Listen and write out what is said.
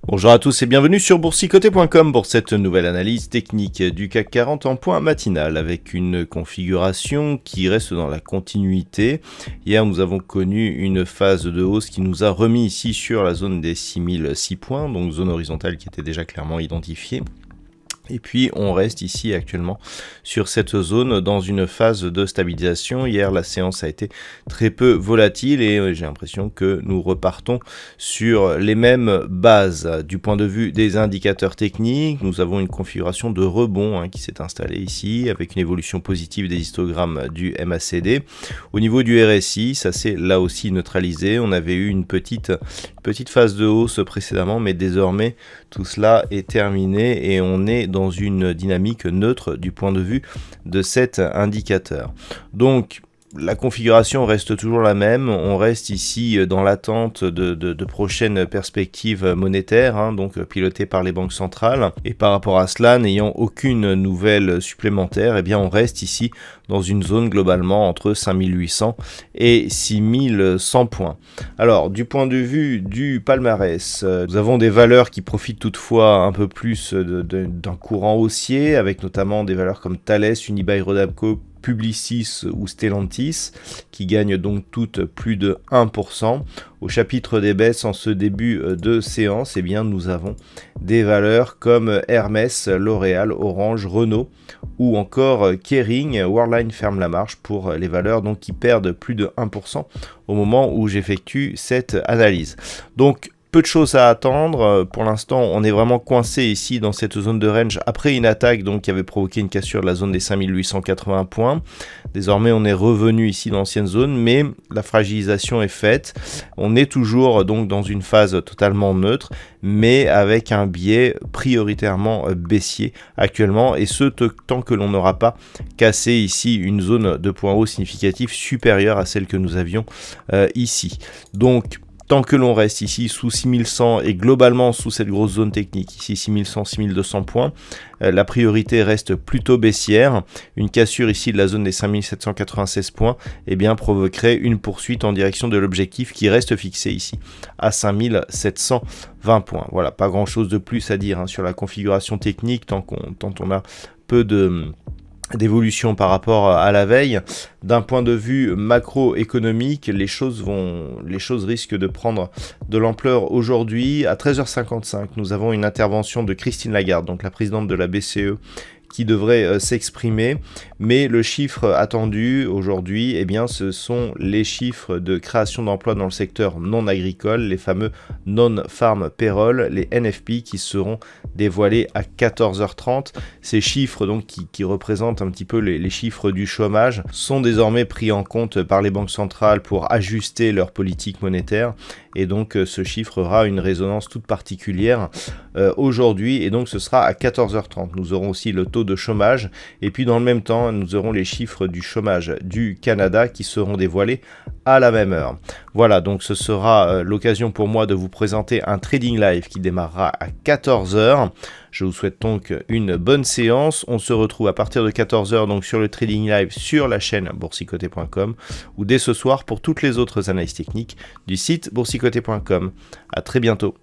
Bonjour à tous et bienvenue sur boursicoté.com pour cette nouvelle analyse technique du CAC 40 en point matinal avec une configuration qui reste dans la continuité. Hier, nous avons connu une phase de hausse qui nous a remis ici sur la zone des 6006 points, donc zone horizontale qui était déjà clairement identifiée. Et puis on reste ici actuellement sur cette zone dans une phase de stabilisation. Hier la séance a été très peu volatile et j'ai l'impression que nous repartons sur les mêmes bases. Du point de vue des indicateurs techniques, nous avons une configuration de rebond qui s'est installée ici avec une évolution positive des histogrammes du MACD. Au niveau du RSI, ça s'est là aussi neutralisé. On avait eu une petite phase de hausse précédemment, mais désormais tout cela est terminé et on est dans une dynamique neutre du point de vue de cet indicateur. Donc la configuration reste toujours la même, on reste ici dans l'attente de prochaines perspectives monétaires, donc pilotées par les banques centrales. Et par rapport à cela, n'ayant aucune nouvelle supplémentaire, on reste ici dans une zone globalement entre 5800 et 6100 points. Alors, du point de vue du palmarès, nous avons des valeurs qui profitent toutefois un peu plus d'un courant haussier, avec notamment des valeurs comme Thales, Unibail-Rodamco, Publicis ou Stellantis, qui gagnent donc toutes plus de 1%. Au chapitre des baisses en ce début de séance, nous avons des valeurs comme Hermès, L'Oréal, Orange, Renault ou encore Kering. Worldline ferme la marche pour les valeurs donc, qui perdent plus de 1% au moment où j'effectue cette analyse. Donc, peu de choses à attendre. Pour l'instant, on est vraiment coincé ici dans cette zone de range après une attaque donc, qui avait provoqué une cassure de la zone des 5880 points. Désormais, on est revenu ici dans l'ancienne zone, mais la fragilisation est faite. On est toujours donc dans une phase totalement neutre, mais avec un biais prioritairement baissier actuellement, et ce tant que l'on n'aura pas cassé ici une zone de point haut significatif supérieure à celle que nous avions ici. Donc, tant que l'on reste ici sous 6100 et globalement sous cette grosse zone technique, ici 6100-6200 points, la priorité reste plutôt baissière. Une cassure ici de la zone des 5796 points provoquerait une poursuite en direction de l'objectif qui reste fixé ici à 5720 points. Voilà, pas grand chose de plus à dire sur la configuration technique tant on a peu d'évolution par rapport à la veille. D'un point de vue macroéconomique, les choses risquent de prendre de l'ampleur aujourd'hui. À 13h55, nous avons une intervention de Christine Lagarde, donc la présidente de la BCE, qui devrait s'exprimer, mais le chiffre attendu aujourd'hui, ce sont les chiffres de création d'emplois dans le secteur non agricole, les fameux non-farm payroll, les NFP, qui seront dévoilés à 14h30. Ces chiffres donc qui représentent un petit peu les chiffres du chômage sont désormais pris en compte par les banques centrales pour ajuster leur politique monétaire, et donc ce chiffre aura une résonance toute particulière aujourd'hui, et donc ce sera à 14h30. Nous aurons aussi le taux de chômage, et puis dans le même temps nous aurons les chiffres du chômage du Canada qui seront dévoilés à la même heure. Voilà, donc ce sera l'occasion pour moi de vous présenter un trading live qui démarrera à 14h. Je vous souhaite donc une bonne séance. On se retrouve à partir de 14h donc sur le trading live sur la chaîne boursicoté.com ou dès ce soir pour toutes les autres analyses techniques du site boursicoté.com. À très bientôt.